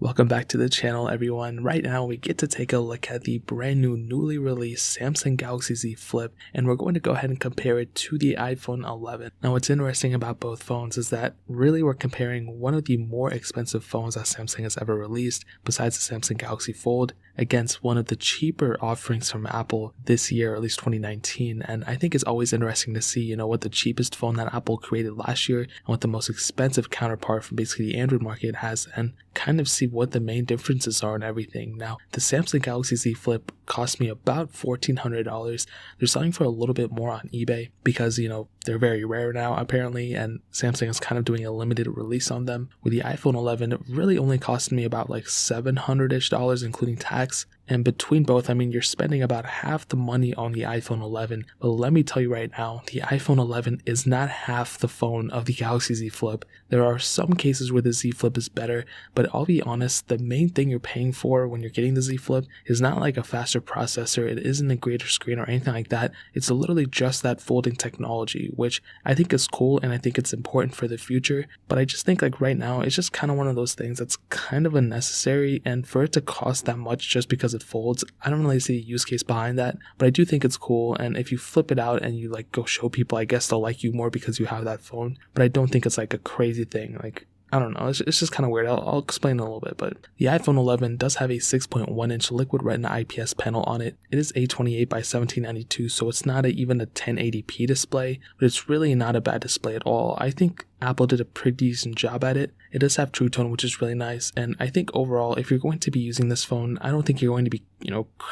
Welcome back to the channel, everyone. Right now we get to take a look at the brand new newly released Samsung Galaxy Z Flip, and we're going to go ahead and compare it to the iPhone 11. Now what's interesting about both phones is that really we're comparing one of the more expensive phones that Samsung has ever released besides the Samsung Galaxy Fold against one of the cheaper offerings from Apple this year, or at least 2019. And I think it's always interesting to see, what the cheapest phone that Apple created last year and what the most expensive counterpart from basically the Android market has, and kind of see what the main differences are and everything. Now, the Samsung Galaxy Z Flip cost me about $1,400. They're selling for a little bit more on eBay because, they're very rare now apparently, and Samsung is kind of doing a limited release on them. With the iPhone 11, it really only cost me about like $700-ish, including tax. And between both, you're spending about half the money on the iPhone 11. But let me tell you right now, the iPhone 11 is not half the phone of the Galaxy Z Flip. There are some cases where the Z Flip is better, but I'll be honest, the main thing you're paying for when you're getting the Z Flip is not like a faster processor, it isn't a greater screen or anything like that. It's literally just that folding technology, which I think is cool and I think it's important for the future. But I just think like right now, it's just kind of one of those things that's kind of unnecessary, and for it to cost that much just because it folds, I don't really see a use case behind that, but I do think it's cool. And if you flip it out and you like go show people, I guess they'll like you more because you have that phone. But I don't think it's like a crazy thing. Like, I don't know, it's just kind of weird. I'll explain in a little bit, but the iPhone 11 does have a 6.1-inch liquid retina IPS panel on it. It is 828 by 1792, so it's not even a 1080p display, but it's really not a bad display at all. I think Apple did a pretty decent job at it. It does have True Tone, which is really nice, and I think overall, if you're going to be using this phone, I don't think you're going to be,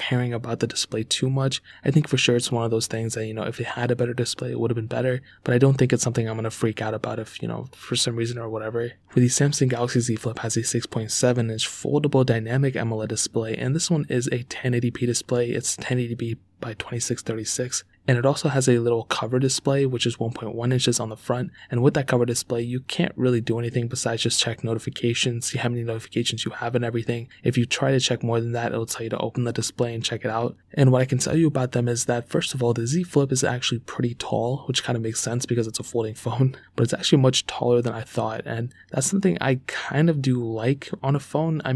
caring about the display too much. I think for sure it's one of those things that, if it had a better display, it would have been better, but I don't think it's something I'm going to freak out about if, for some reason or whatever. With the Samsung Galaxy Z Flip has a 6.7-inch foldable dynamic AMOLED display, and this one is a 1080p display. It's 1080p by 2636, and it also has a little cover display, which is 1.1 inches on the front. And with that cover display, you can't really do anything besides just check notifications, see how many notifications you have and everything. If you try to check more than that, it'll tell you to open the display and check it out. And what I can tell you about them is that, first of all, the Z Flip is actually pretty tall, which kind of makes sense because it's a folding phone, but it's actually much taller than I thought, and that's something I kind of do like on a phone. I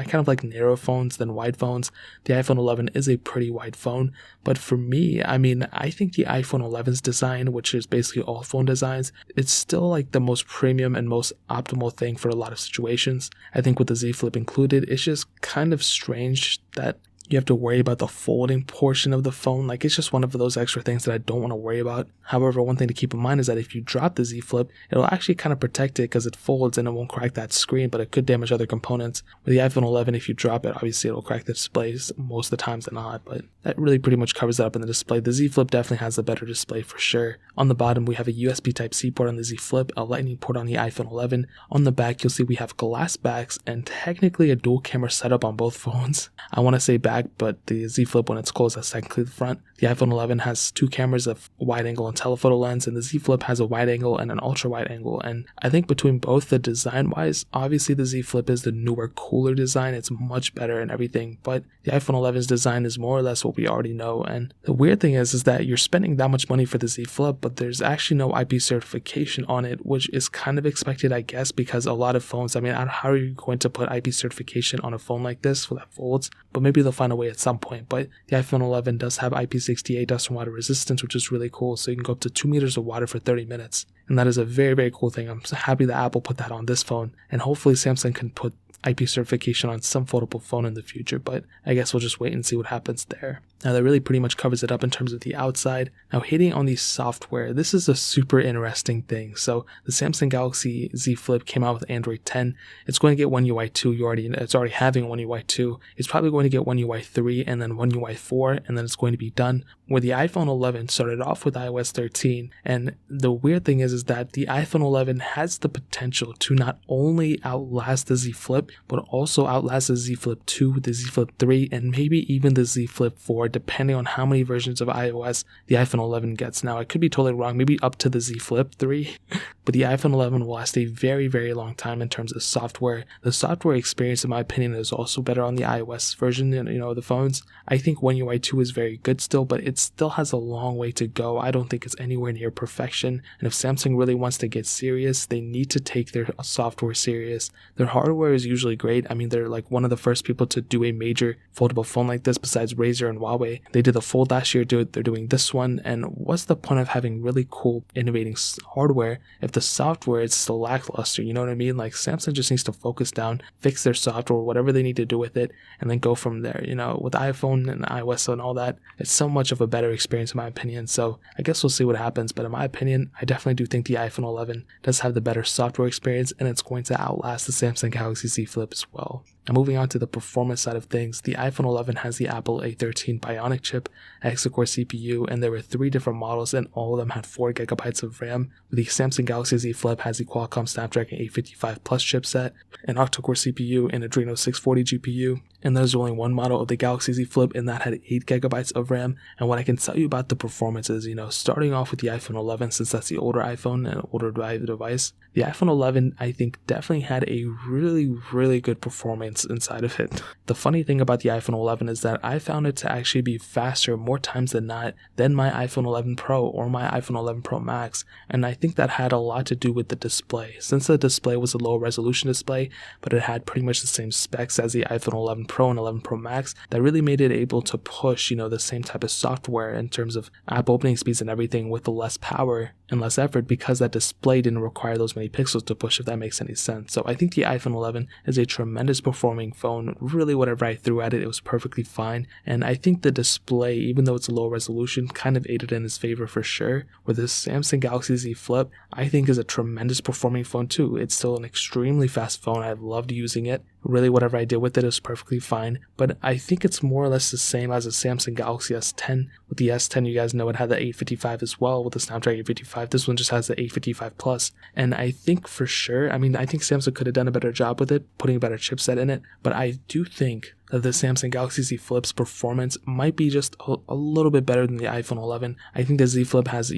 kind of like narrow phones than wide phones. The iPhone 11 is a pretty wide phone, but for me, I think the iPhone 11's design, which is basically all phone designs, it's still like the most premium and most optimal thing for a lot of situations. I think with the Z Flip included, it's just kind of strange that you have to worry about the folding portion of the phone. Like, it's just one of those extra things that I don't want to worry about. However, one thing to keep in mind is that if you drop the Z Flip, it'll actually kind of protect it because it folds and it won't crack that screen, but it could damage other components. With the iPhone 11, if you drop it, obviously it'll crack the displays most of the times than not, but that really pretty much covers it up in the display. The Z Flip definitely has a better display for sure. On the bottom, we have a USB Type-C port on the Z Flip, a Lightning port on the iPhone 11. On the back, you'll see we have glass backs and technically a dual camera setup on both phones. I want to say back, but the Z Flip, when it's closed, that's technically the front. The iPhone 11 has two cameras, a wide angle and telephoto lens, and the Z Flip has a wide angle and an ultra wide angle. And I think between both, the design wise, obviously the Z Flip is the newer, cooler design. It's much better and everything, but the iPhone 11's design is more or less what we already know. And the weird thing is that you're spending that much money for the Z Flip, but there's actually no IP certification on it, which is kind of expected, I guess, because a lot of phones, how are you going to put IP certification on a phone like this that folds? But maybe they'll find a way at some point. But the iPhone 11 does have IP68 dust and water resistance, which is really cool. So you can go up to 2 meters of water for 30 minutes. And that is a very, very cool thing. I'm so happy that Apple put that on this phone. And hopefully Samsung can put IP certification on some foldable phone in the future, but I guess we'll just wait and see what happens there. Now that really pretty much covers it up in terms of the outside. Now hitting on the software, this is a super interesting thing. So the Samsung Galaxy Z Flip came out with Android 10. It's going to get One UI 2. It's already having One UI 2. It's probably going to get One UI 3 and then One UI 4, and then it's going to be done. Where the iPhone 11 started off with iOS 13, and the weird thing is that the iPhone 11 has the potential to not only outlast the Z Flip, but also outlast the Z Flip 2, the Z Flip 3, and maybe even the Z Flip 4 depending on how many versions of iOS the iPhone 11 gets. Now, I could be totally wrong, maybe up to the Z Flip 3, but the iPhone 11 will last a very, very long time in terms of software. The software experience, in my opinion, is also better on the iOS version, of the phones. I think One UI 2 is very good still, but it still has a long way to go. I don't think it's anywhere near perfection, and if Samsung really wants to get serious, they need to take their software serious. Their hardware is usually great. I mean, they're like one of the first people to do a major foldable phone like this besides Razer and Huawei. They did the Fold last year, they're doing this one, and what's the point of having really cool, innovating hardware if the software is still lackluster? You know what I mean? Like, Samsung just needs to focus down, fix their software, whatever they need to do with it, and then go from there. With iPhone and iOS and all that, it's so much of a better experience in my opinion. So I guess we'll see what happens, but in my opinion, I definitely do think the iPhone 11 does have the better software experience, and it's going to outlast the Samsung Galaxy Z Flip as well. Now, moving on to the performance side of things, the iPhone 11 has the Apple A13 Bionic chip, hexa-core CPU, and there were 3 different models, and all of them had 4 GB of RAM. The Samsung Galaxy Z Flip has the Qualcomm Snapdragon 855 Plus chipset, an octa-core CPU, and Adreno 640 GPU. And there's only one model of the Galaxy Z Flip, and that had 8 GB of RAM. And what I can tell you about the performance is, starting off with the iPhone 11, since that's the older iPhone and older device, the iPhone 11, I think, definitely had a really, really good performance inside of it. The funny thing about the iPhone 11 is that I found it to actually be faster more times than not than my iPhone 11 Pro or my iPhone 11 Pro Max, and I think that had a lot to do with the display. Since the display was a low resolution display, but it had pretty much the same specs as the iPhone 11 Pro and 11 Pro Max, that really made it able to push, the same type of software in terms of app opening speeds and everything with less power and less effort, because that display didn't require those many pixels to push, if that makes any sense. So I think the iPhone 11 is a tremendous performing phone. Really, whatever I threw at it, it was perfectly fine. And I think the display, even though it's a low resolution, kind of aided in his favor for sure. Where the Samsung Galaxy Z Flip, I think, is a tremendous performing phone too. It's still an extremely fast phone. I loved using it. Really, whatever I did with it is perfectly fine, but I think it's more or less the same as a Samsung Galaxy S10. With the S10, you guys know it had the 855 as well with the Snapdragon 855. This one just has the 855 Plus, and I think for sure, I think Samsung could have done a better job with it, putting a better chipset in it, but I do think that the Samsung Galaxy Z Flip's performance might be just a little bit better than the iPhone 11. I think the Z Flip has,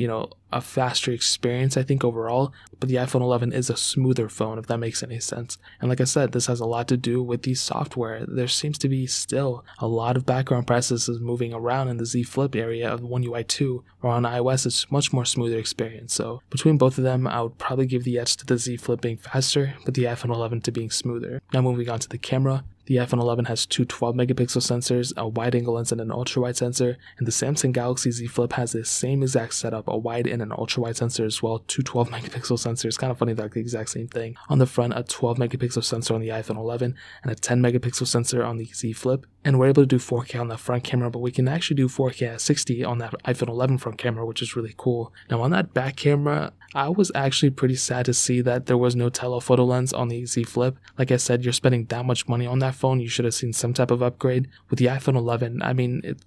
a faster experience, I think, overall, but the iPhone 11 is a smoother phone, if that makes any sense. And like I said, this has a lot to do with the software. There seems to be still a lot of background processes moving around in the Z Flip area of One UI 2, or on iOS it's much more smoother experience. So between both of them, I would probably give the edge to the Z Flip being faster, but the iPhone 11 to being smoother. Now moving on to the camera. The iPhone 11 has 2 12-megapixel sensors, a wide-angle lens and an ultra-wide sensor, and the Samsung Galaxy Z Flip has the same exact setup, a wide and an ultra-wide sensor as well, 2 12-megapixel sensors. Kind of funny, they're the exact same thing. On the front, a 12-megapixel sensor on the iPhone 11 and a 10-megapixel sensor on the Z Flip. And we're able to do 4K on the front camera, but we can actually do 4K at 60 on that iPhone 11 front camera, which is really cool. Now on that back camera, I was actually pretty sad to see that there was no telephoto lens on the Z Flip. Like I said, you're spending that much money on that phone, you should have seen some type of upgrade. With the iPhone 11,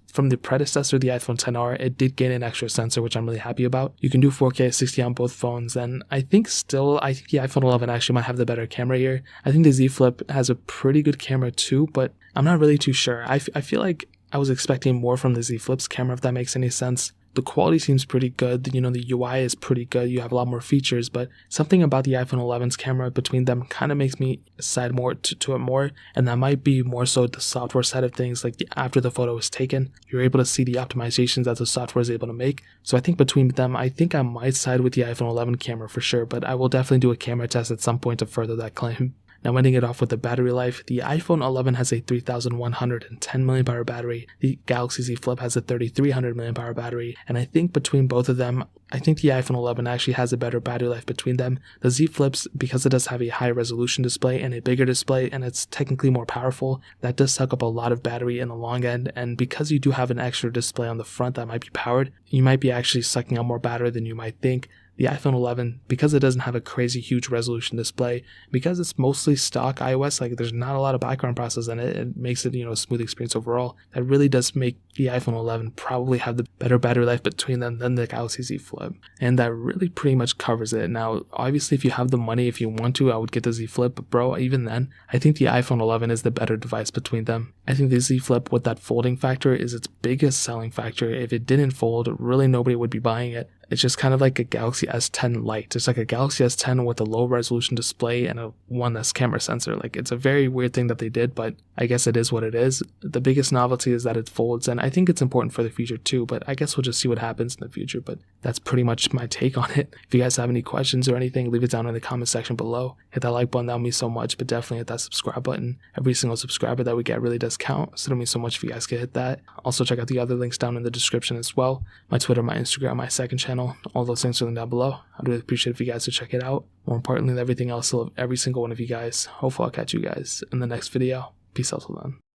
from the predecessor, the iPhone XR, it did gain an extra sensor, which I'm really happy about. You can do 4K at 60 on both phones, and I think the iPhone 11 actually might have the better camera here. I think the Z Flip has a pretty good camera too, but I'm not really too sure. I feel like I was expecting more from the Z Flip's camera, if that makes any sense. The quality seems pretty good, the UI is pretty good, you have a lot more features, but something about the iPhone 11's camera between them kind of makes me side more to it more, and that might be more so the software side of things. Like after the photo is taken, you're able to see the optimizations that the software is able to make. So I think between them, I think I might side with the iPhone 11 camera for sure, but I will definitely do a camera test at some point to further that claim. Now ending it off with the battery life, the iPhone 11 has a 3110 mAh battery, the Galaxy Z Flip has a 3300 mAh battery, and I think between both of them, I think the iPhone 11 actually has a better battery life between them. The Z Flips, because it does have a high resolution display and a bigger display, and it's technically more powerful, that does suck up a lot of battery in the long end, and because you do have an extra display on the front that might be powered, you might be actually sucking up more battery than you might think. the iPhone 11, because it doesn't have a crazy huge resolution display, because it's mostly stock iOS, like there's not a lot of background process in it, it makes it, a smooth experience overall. That really does make the iPhone 11 probably have the better battery life between them than the Galaxy Z Flip. And that really pretty much covers it. Now, obviously, if you have the money, if you want to, I would get the Z Flip, but bro, even then, I think the iPhone 11 is the better device between them. I think the Z Flip with that folding factor is its biggest selling factor. If it didn't fold, really nobody would be buying it. It's just kind of like a Galaxy S10 Lite. It's like a Galaxy S10 with a low resolution display and a one less camera sensor. Like, it's a very weird thing that they did, but I guess it is what it is. The biggest novelty is that it folds, and I think it's important for the future too, but I guess we'll just see what happens in the future. But that's pretty much my take on it. If you guys have any questions or anything, leave it down in the comment section below. Hit that like button, that would mean so much, but definitely hit that subscribe button. Every single subscriber that we get really does count, so it'll mean so much if you guys could hit that. Also, check out the other links down in the description as well. My Twitter, my Instagram, my second channel, all those links are linked down below. I'd really appreciate if you guys would check it out. More importantly than everything else, I love every single one of you guys. Hopefully I'll catch you guys in the next video. Peace out till then.